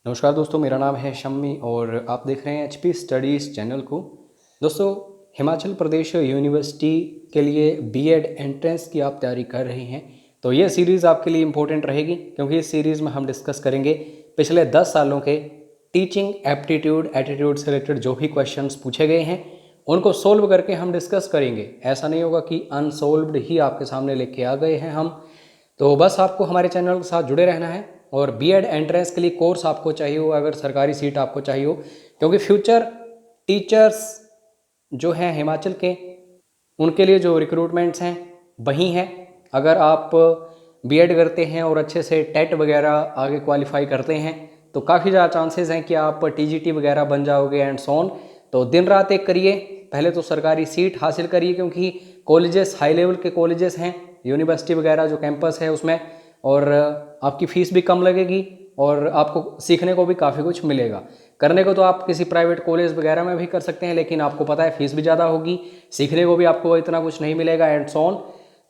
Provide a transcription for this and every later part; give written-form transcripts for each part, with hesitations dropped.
नमस्कार दोस्तों, मेरा नाम है शम्मी और आप देख रहे हैं एचपी स्टडीज़ चैनल को। दोस्तों, हिमाचल प्रदेश यूनिवर्सिटी के लिए बीएड एंट्रेंस की आप तैयारी कर रहे हैं तो ये सीरीज़ आपके लिए इम्पोर्टेंट रहेगी, क्योंकि इस सीरीज़ में हम डिस्कस करेंगे पिछले 10 सालों के टीचिंग एप्टीट्यूड एटीट्यूड से रिलेटेड जो भी क्वेश्चंस पूछे गए हैं उनको सोल्व करके हम डिस्कस करेंगे। ऐसा नहीं होगा कि अनसोल्व्ड ही आपके सामने लेके आ गए हैं हम। तो बस आपको हमारे चैनल के साथ जुड़े रहना है और बीएड एंट्रेंस के लिए कोर्स आपको चाहिए हो, अगर सरकारी सीट आपको चाहिए हो, क्योंकि फ्यूचर टीचर्स जो हैं हिमाचल के, उनके लिए जो रिक्रूटमेंट्स हैं वही हैं। अगर आप बीएड करते हैं और अच्छे से टेट वगैरह आगे क्वालिफाई करते हैं तो काफ़ी ज़्यादा चांसेस हैं कि आप टीजीटी वगैरह बन जाओगे एंड सो ऑन। तो दिन रात एक करिए, पहले तो सरकारी सीट हासिल करिए, क्योंकि कॉलेजेस हाई लेवल के कॉलेजेस हैं, यूनिवर्सिटी वगैरह जो कैंपस है उसमें, और आपकी फ़ीस भी कम लगेगी और आपको सीखने को भी काफ़ी कुछ मिलेगा। करने को तो आप किसी प्राइवेट कॉलेज वगैरह में भी कर सकते हैं, लेकिन आपको पता है फ़ीस भी ज़्यादा होगी, सीखने को भी आपको इतना कुछ नहीं मिलेगा एंड सो ऑन।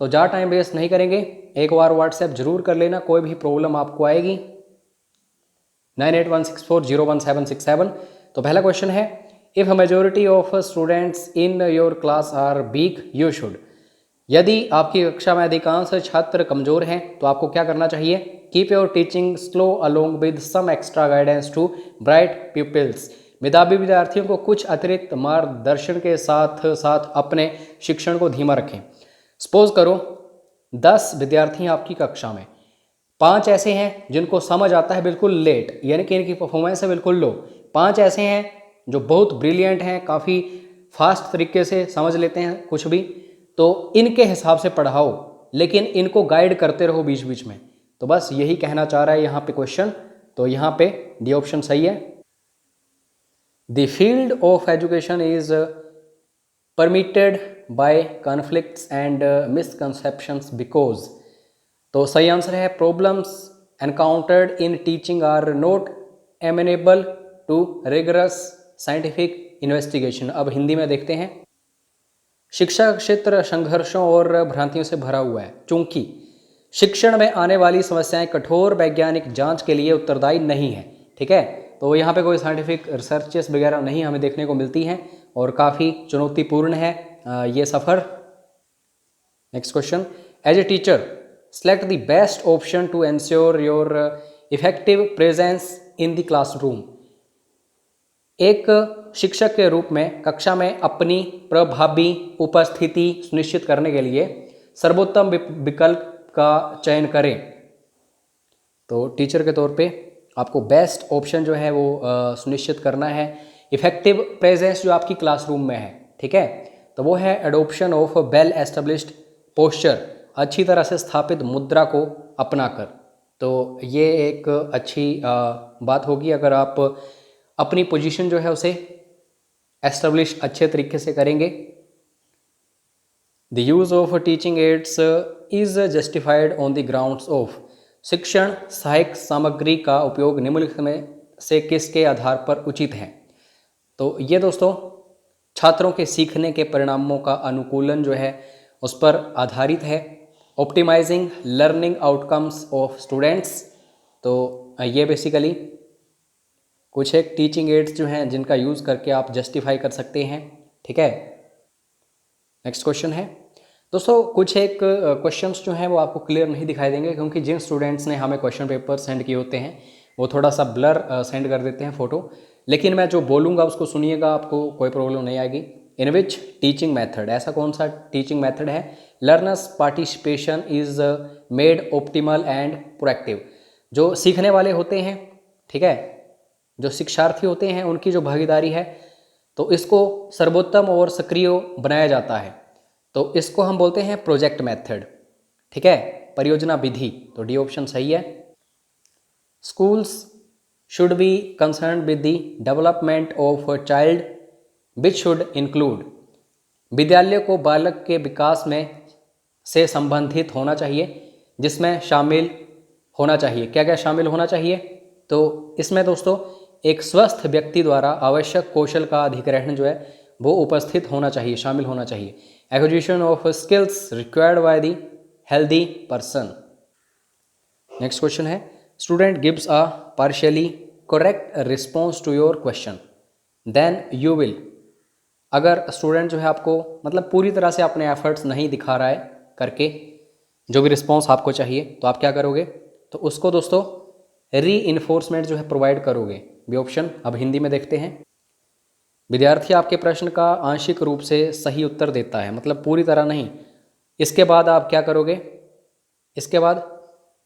तो ज़्यादा टाइम वेस्ट नहीं करेंगे, एक बार व्हाट्सएप जरूर कर लेना, कोई भी प्रॉब्लम आपको आएगी 9816401767। तो पहला क्वेश्चन है, if a majority of students in your class are weak you should. यदि आपकी कक्षा में अधिकांश छात्र कमजोर हैं तो आपको क्या करना चाहिए? Keep your teaching slow along with some extra guidance to bright peoples. मेधावी विद्यार्थियों को कुछ अतिरिक्त मार्गदर्शन के साथ साथ अपने शिक्षण को धीमा रखें। सपोज करो 10 विद्यार्थी हैं आपकी कक्षा में, 5 ऐसे हैं जिनको समझ आता है बिल्कुल लेट, यानी कि इनकी परफॉर्मेंस है बिल्कुल लो। 5 ऐसे हैं जो बहुत ब्रिलियंट हैं, काफ़ी फास्ट तरीके से समझ लेते हैं कुछ भी। तो इनके हिसाब से पढ़ाओ, लेकिन इनको गाइड करते रहो बीच बीच में। तो बस यही कहना चाह रहा है यहाँ पे क्वेश्चन। तो यहाँ पे डी ऑप्शन सही है। The field of education is permitted by conflicts and misconceptions because. तो सही आंसर है, problems encountered in teaching are not amenable to rigorous scientific investigation. अब हिंदी में देखते हैं। शिक्षा क्षेत्र संघर्षों और भ्रांतियों से भरा हुआ है, चूंकि शिक्षण में आने वाली समस्याएं कठोर वैज्ञानिक जांच के लिए उत्तरदायी नहीं है। ठीक है, तो यहाँ पे कोई साइंटिफिक रिसर्चेस वगैरह नहीं हमें देखने को मिलती हैं और काफ़ी चुनौतीपूर्ण है ये सफ़र। Next question, as a teacher select the best option to ensure your effective presence in the classroom. एक शिक्षक के रूप में कक्षा में अपनी प्रभावी उपस्थिति सुनिश्चित करने के लिए सर्वोत्तम विकल्प का चयन करें। तो टीचर के तौर पे आपको बेस्ट ऑप्शन जो है वो सुनिश्चित करना है। इफेक्टिव प्रेजेंस जो आपकी क्लासरूम में है, ठीक है, तो वो है adoption of well established posture, अच्छी तरह से स्थापित मुद्रा को अपनाकर। तो ये एक अच्छी बात होगी अगर आप अपनी पोजीशन जो है उसे एस्टेब्लिश अच्छे तरीके से करेंगे। The use of teaching ads is justified on the grounds of. शिक्षण सहायक सामग्री का उपयोग निम्नलिखित में से किसके आधार पर उचित है? तो ये दोस्तों छात्रों के सीखने के परिणामों का अनुकूलन जो है उस पर आधारित है। Optimising learning outcomes of students. तो ये बेसिकली कुछ एक टीचिंग एड्स जो हैं जिनका यूज़ करके आप जस्टिफाई कर सकते हैं। ठीक है, नेक्स्ट क्वेश्चन है दोस्तों, कुछ एक क्वेश्चंस जो हैं वो आपको क्लियर नहीं दिखाई देंगे, क्योंकि जिन स्टूडेंट्स ने हमें क्वेश्चन पेपर सेंड किए होते हैं वो थोड़ा सा ब्लर सेंड कर देते हैं फ़ोटो, लेकिन मैं जो बोलूँगा उसको सुनिएगा, आपको कोई प्रॉब्लम नहीं आएगी। इन विच टीचिंग मेथड, ऐसा कौन सा टीचिंग मेथड है learners participation is made optimal and proactive. जो सीखने वाले होते हैं, ठीक है, जो शिक्षार्थी होते हैं उनकी जो भागीदारी है तो इसको सर्वोत्तम और सक्रिय बनाया जाता है। तो इसको हम बोलते हैं प्रोजेक्ट मेथड। ठीक है, परियोजना विधि। तो डी ऑप्शन सही है। Schools should be concern with the development of child which should include. विद्यालय को बालक के विकास में से संबंधित होना चाहिए, जिसमें शामिल होना चाहिए, क्या क्या शामिल होना चाहिए? तो इसमें दोस्तों एक स्वस्थ व्यक्ति द्वारा आवश्यक कौशल का अधिग्रहण जो है वो उपस्थित होना चाहिए, शामिल होना चाहिए। Acquisition of skills required by the healthy person. Next question है, student gives a partially correct response to your question then you will. अगर स्टूडेंट जो है आपको मतलब पूरी तरह से अपने एफर्ट्स नहीं दिखा रहा है करके जो भी रिस्पॉन्स आपको चाहिए, तो आप क्या करोगे, तो उसको दोस्तों री इन्फोर्समेंट जो है प्रोवाइड करोगे। भी ऑप्शन अब हिंदी में देखते हैं। विद्यार्थी आपके प्रश्न का आंशिक रूप से सही उत्तर देता है, मतलब पूरी तरह नहीं। इसके बाद आप क्या करोगे, इसके बाद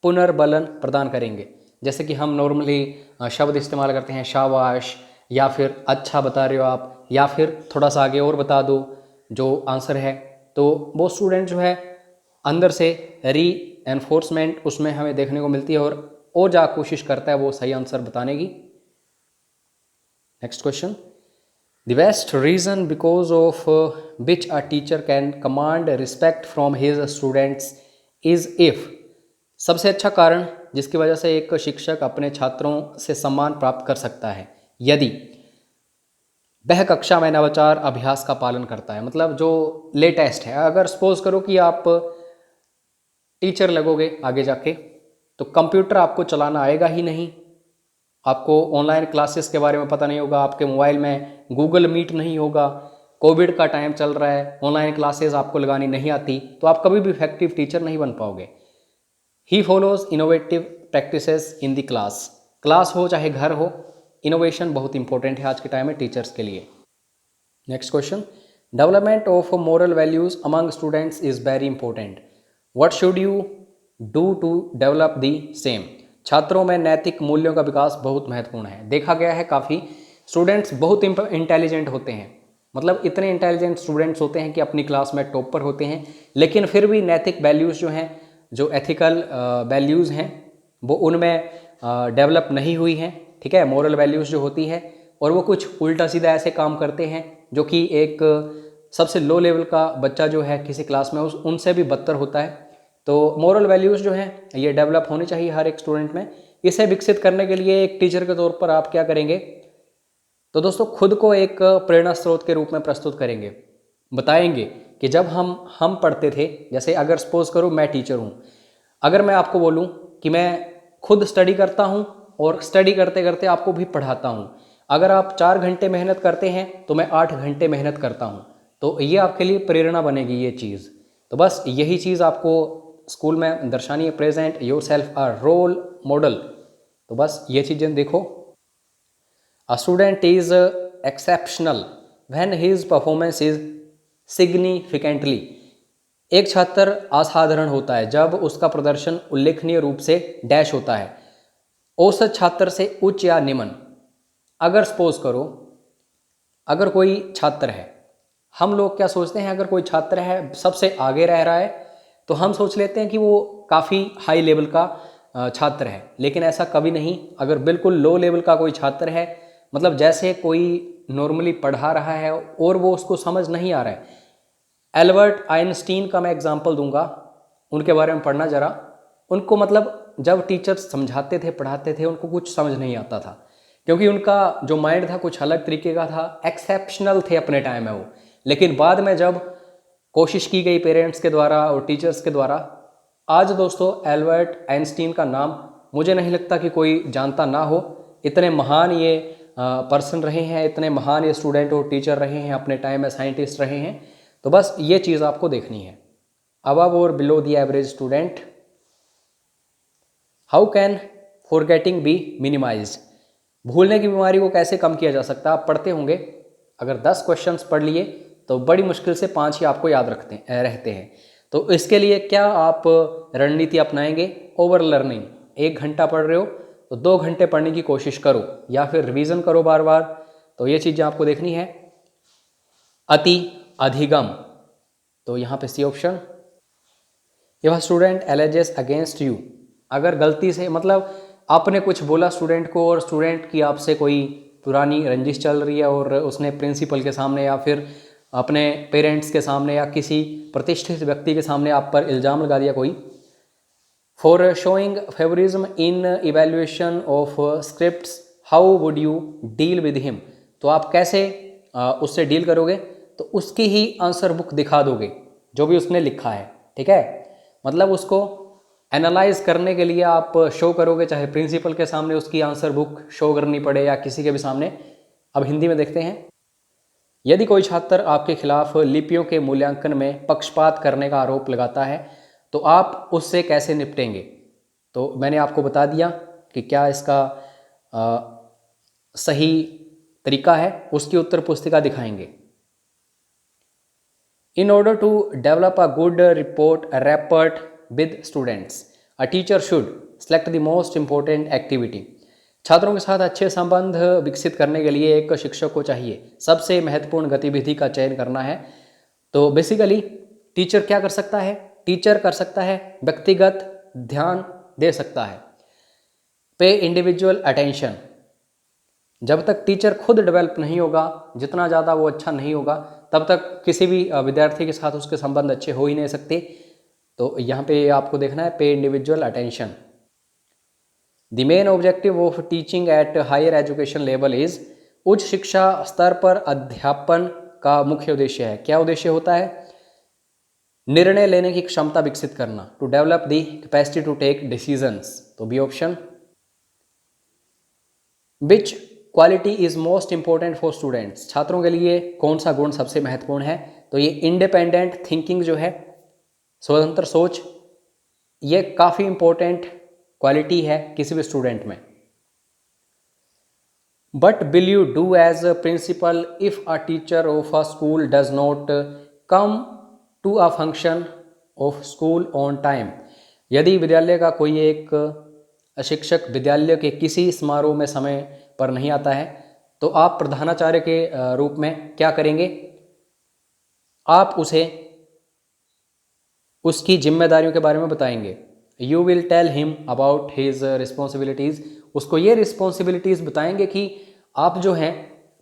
पुनर्बलन प्रदान करेंगे। जैसे कि हम नॉर्मली शब्द इस्तेमाल करते हैं शाबाश, या फिर अच्छा बता रहे हो आप, या फिर थोड़ा सा आगे और बता दो जो आंसर है। तो वो स्टूडेंट जो है अंदर से री एनफोर्समेंट उसमें हमें देखने को मिलती है और जा कोशिश करता है वो सही आंसर बताने की। Next question, the best reason because of which a teacher can command respect from his students is if. सबसे अच्छा कारण जिसकी वजह से एक शिक्षक अपने छात्रों से सम्मान प्राप्त कर सकता है, यदि वह कक्षा में नवाचार अभ्यास का पालन करता है। मतलब जो लेटेस्ट है, अगर सपोज करो कि आप टीचर लगोगे आगे जाके, तो कंप्यूटर आपको चलाना आएगा ही नहीं, आपको ऑनलाइन क्लासेस के बारे में पता नहीं होगा, आपके मोबाइल में गूगल मीट नहीं होगा, कोविड का टाइम चल रहा है, ऑनलाइन क्लासेस आपको लगानी नहीं आती, तो आप कभी भी इफेक्टिव टीचर नहीं बन पाओगे। He follows innovative practices in the class. Class हो चाहे घर हो, इनोवेशन बहुत इंपॉर्टेंट है आज के टाइम में टीचर्स के लिए। Next question, development of moral values among students is very important, what should you do to develop the same. छात्रों में नैतिक मूल्यों का विकास बहुत महत्वपूर्ण है। देखा गया है काफ़ी स्टूडेंट्स बहुत इंटेलिजेंट होते हैं, मतलब इतने इंटेलिजेंट स्टूडेंट्स होते हैं कि अपनी क्लास में टॉपर होते हैं, लेकिन फिर भी नैतिक वैल्यूज़ जो हैं, जो एथिकल वैल्यूज़ हैं, वो उनमें डेवलप नहीं हुई हैं। ठीक है, मोरल वैल्यूज़ जो होती है, और वो कुछ उल्टा सीधा ऐसे काम करते हैं जो कि एक सबसे लो लेवल का बच्चा जो है किसी क्लास में उनसे भी बदतर होता है। तो मोरल वैल्यूज़ जो हैं ये डेवलप होनी चाहिए हर एक स्टूडेंट में। इसे विकसित करने के लिए एक टीचर के तौर पर आप क्या करेंगे, तो दोस्तों खुद को एक प्रेरणा स्रोत के रूप में प्रस्तुत करेंगे, बताएंगे कि जब हम पढ़ते थे, जैसे अगर सपोज करो मैं टीचर हूँ, अगर मैं आपको बोलूँ कि मैं खुद स्टडी करता हूँ और स्टडी करते करते आपको भी पढ़ाता हूँ, अगर आप 4 घंटे मेहनत करते हैं तो मैं 8 घंटे मेहनत करता हूँ, तो ये आपके लिए प्रेरणा बनेगी ये चीज़। तो बस यही चीज़ आपको स्कूल में दर्शानी है, present yourself a role model. तो बस ये चीज़ें देखो। A student is exceptional when his performance is significantly. एक छात्र असाधारण होता है जब उसका प्रदर्शन उल्लेखनीय रूप से डैश होता है, औसत छात्र से उच्च या निम्न। अगर सपोज करो, अगर कोई छात्र है, हम लोग क्या सोचते हैं, अगर कोई छात्र है सबसे आगे रह रहा है तो हम सोच लेते हैं कि वो काफ़ी हाई लेवल का छात्र है, लेकिन ऐसा कभी नहीं। अगर बिल्कुल लो लेवल का कोई छात्र है, मतलब जैसे कोई नॉर्मली पढ़ा रहा है और वो उसको समझ नहीं आ रहा है, एल्बर्ट आइंस्टीन का मैं एग्जांपल दूंगा, उनके बारे में पढ़ना ज़रा। उनको मतलब जब टीचर्स समझाते थे, पढ़ाते थे, उनको कुछ समझ नहीं आता था, क्योंकि उनका जो माइंड था कुछ अलग तरीके का था, एक्सेप्शनल थे अपने टाइम में वो। लेकिन बाद में जब कोशिश की गई पेरेंट्स के द्वारा और टीचर्स के द्वारा, आज दोस्तों एल्बर्ट आइंस्टीन का नाम मुझे नहीं लगता कि कोई जानता ना हो। इतने महान ये पर्सन रहे हैं, इतने महान ये स्टूडेंट और टीचर रहे हैं, अपने टाइम में साइंटिस्ट रहे हैं। तो बस ये चीज़ आपको देखनी है। अबव और below the average student, how can forgetting be minimised. भूलने की बीमारी को कैसे कम किया जा सकता है। आप पढ़ते होंगे, अगर 10 क्वेश्चंस पढ़ लिए तो बड़ी मुश्किल से 5 ही आपको याद रहते हैं। तो इसके लिए क्या आप रणनीति अपनाएंगे, ओवर लर्निंग। 1 घंटा पढ़ रहे हो तो 2 घंटे पढ़ने की कोशिश करो, या फिर रिवीजन करो बार बार। तो ये चीज़ें आपको देखनी है। अति अधिगम, तो यहाँ पे C option. If student alleges against you, अगर गलती से मतलब आपने कुछ बोला स्टूडेंट को और स्टूडेंट की आपसे कोई पुरानी रंजिश चल रही है और उसने प्रिंसिपल के सामने या फिर अपने पेरेंट्स के सामने या किसी प्रतिष्ठित व्यक्ति के सामने आप पर इल्ज़ाम लगा दिया कोई, for showing favouritism in evaluation of scripts, how would you deal with him. तो आप कैसे उससे डील करोगे, तो उसकी ही आंसर बुक दिखा दोगे जो भी उसने लिखा है। ठीक है, मतलब उसको एनालाइज करने के लिए आप शो करोगे, चाहे प्रिंसिपल के सामने उसकी आंसर बुक शो करनी पड़े या किसी के भी सामने। अब हिंदी में देखते हैं। यदि कोई छात्र आपके खिलाफ लिपियों के मूल्यांकन में पक्षपात करने का आरोप लगाता है तो आप उससे कैसे निपटेंगे? तो मैंने आपको बता दिया कि क्या इसका सही तरीका है, उसकी उत्तर पुस्तिका दिखाएंगे। In order to develop a good rapport with students, a teacher should select the most important activity. छात्रों के साथ अच्छे संबंध विकसित करने के लिए एक शिक्षक को चाहिए सबसे महत्वपूर्ण गतिविधि का चयन करना है। तो बेसिकली टीचर क्या कर सकता है? टीचर कर सकता है व्यक्तिगत ध्यान दे सकता है, पे इंडिविजुअल अटेंशन। जब तक टीचर खुद डेवलप नहीं होगा, जितना ज़्यादा वो अच्छा नहीं होगा, तब तक किसी भी विद्यार्थी के साथ उसके संबंध अच्छे हो ही नहीं सकते। तो यहाँ पे आपको देखना है pay individual attention. The main objective of teaching at higher education level is, उच्च शिक्षा स्तर पर अध्यापन का मुख्य उद्देश्य है। क्या उद्देश्य होता है? निर्णय लेने की क्षमता विकसित करना, to develop the capacity to take decisions. तो B option. Which quality is most important for students, छात्रों के लिए कौन सा गुण सबसे महत्वपूर्ण है? तो ये इंडिपेंडेंट थिंकिंग जो है, स्वतंत्र सोच, ये काफ़ी इंपॉर्टेंट क्वालिटी है किसी भी स्टूडेंट में। But will you do as a principal if a teacher of a school does not come to a function of school on time, यदि विद्यालय का कोई एक शिक्षक विद्यालय के किसी समारोह में समय पर नहीं आता है तो आप प्रधानाचार्य के रूप में क्या करेंगे? आप उसे उसकी जिम्मेदारियों के बारे में बताएंगे। You will tell him about his responsibilities, उसको ये रिस्पॉन्सिबिलिटीज़ बताएंगे कि आप जो हैं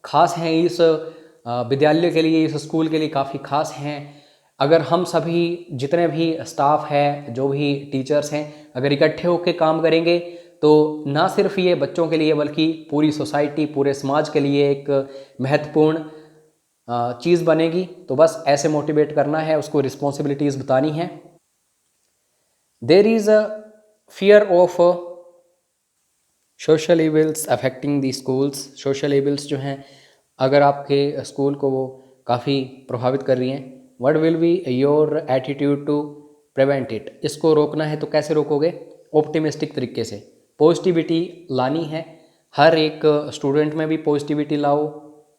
खास हैं, इस विद्यालय के लिए, इस स्कूल के लिए काफ़ी खास हैं। अगर हम सभी जितने भी स्टाफ हैं, जो भी टीचर्स हैं, अगर इकट्ठे होकर काम करेंगे तो ना सिर्फ ये बच्चों के लिए बल्कि पूरी सोसाइटी, पूरे समाज के लिए एक महत्वपूर्ण चीज़ बनेगी। तो बस ऐसे मोटिवेट करना है, उसको रिस्पॉन्सिबिलिटीज़ बतानी है। There is a fear of social evils affecting the schools, social evils जो हैं अगर आपके स्कूल को वो काफ़ी प्रभावित कर रही हैं, what will be your attitude to prevent it, इसको रोकना है तो कैसे रोकोगे? ऑप्टिमिस्टिक तरीके से, पॉजिटिविटी लानी है, हर एक स्टूडेंट में भी पॉजिटिविटी लाओ,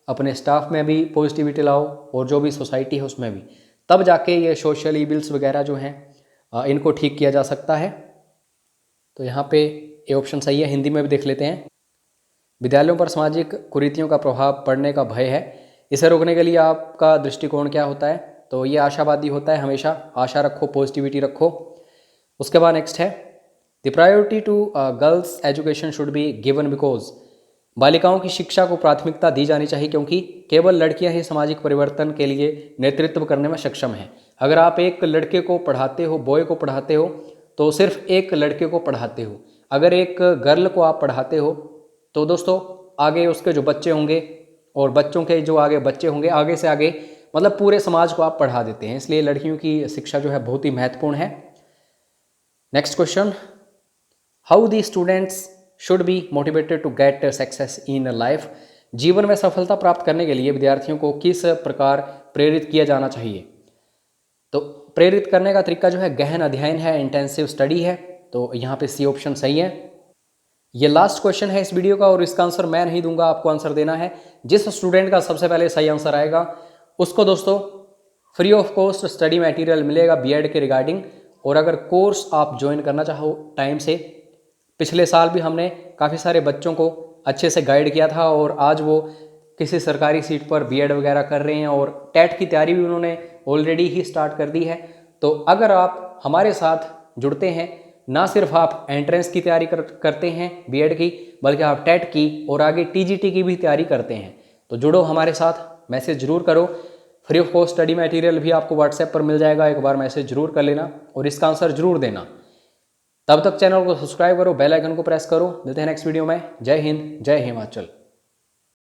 अपने स्टाफ में भी पॉजिटिविटी लाओ और जो भी सोसाइटी है उसमें भी, तब जाके ये सोशल इविल्स वगैरह जो हैं इनको ठीक किया जा सकता है। तो यहाँ पे ये ऑप्शन सही है। हिंदी में भी देख लेते हैं। विद्यालयों पर सामाजिक कुरीतियों का प्रभाव पड़ने का भय है, इसे रोकने के लिए आपका दृष्टिकोण क्या होता है? तो ये आशावादी होता है, हमेशा आशा रखो, पॉजिटिविटी रखो। उसके बाद नेक्स्ट है, the priority to girls education should be given because, बालिकाओं की शिक्षा को प्राथमिकता दी जानी चाहिए क्योंकि केवल लड़कियां ही सामाजिक परिवर्तन के लिए नेतृत्व करने में सक्षम हैं। अगर आप एक लड़के को पढ़ाते हो, बॉय को पढ़ाते हो, तो सिर्फ एक लड़के को पढ़ाते हो। अगर एक गर्ल को आप पढ़ाते हो तो दोस्तों आगे उसके जो बच्चे होंगे और बच्चों के जो आगे बच्चे होंगे, आगे से आगे मतलब पूरे समाज को आप पढ़ा देते हैं। इसलिए लड़कियों की शिक्षा जो है बहुत ही महत्वपूर्ण है। Next question, how the students should be motivated to get success in life, जीवन में सफलता प्राप्त करने के लिए विद्यार्थियों को किस प्रकार प्रेरित किया जाना चाहिए? तो प्रेरित करने का तरीका जो है गहन अध्ययन है, इंटेंसिव स्टडी है। तो यहाँ पे सी ऑप्शन सही है। ये लास्ट क्वेश्चन है इस वीडियो का और इसका आंसर मैं नहीं दूंगा, आपको आंसर देना है। जिस स्टूडेंट का सबसे पहले सही आंसर आएगा उसको दोस्तों free of cost study material मिलेगा बीएड के रिगार्डिंग। और अगर कोर्स आप ज्वाइन करना चाहो टाइम से, पिछले साल भी हमने काफ़ी सारे बच्चों को अच्छे से गाइड किया था और आज वो किसी सरकारी सीट पर बीएड वगैरह कर रहे हैं और टेट की तैयारी भी उन्होंने ऑलरेडी ही स्टार्ट कर दी है। तो अगर आप हमारे साथ जुड़ते हैं, ना सिर्फ आप एंट्रेंस की तैयारी करते हैं बीएड की, बल्कि आप टेट की और आगे टीजीटी की भी तैयारी करते हैं, तो जुड़ो हमारे साथ, मैसेज जरूर करो। Free of cost study material भी आपको व्हाट्सएप पर मिल जाएगा, एक बार मैसेज जरूर कर लेना और इसका आंसर जरूर देना। तब तक चैनल को सब्सक्राइब करो, बेल आइकन को प्रेस करो। मिलते हैं नेक्स्ट वीडियो में। जय हिंद, जय हिमाचल।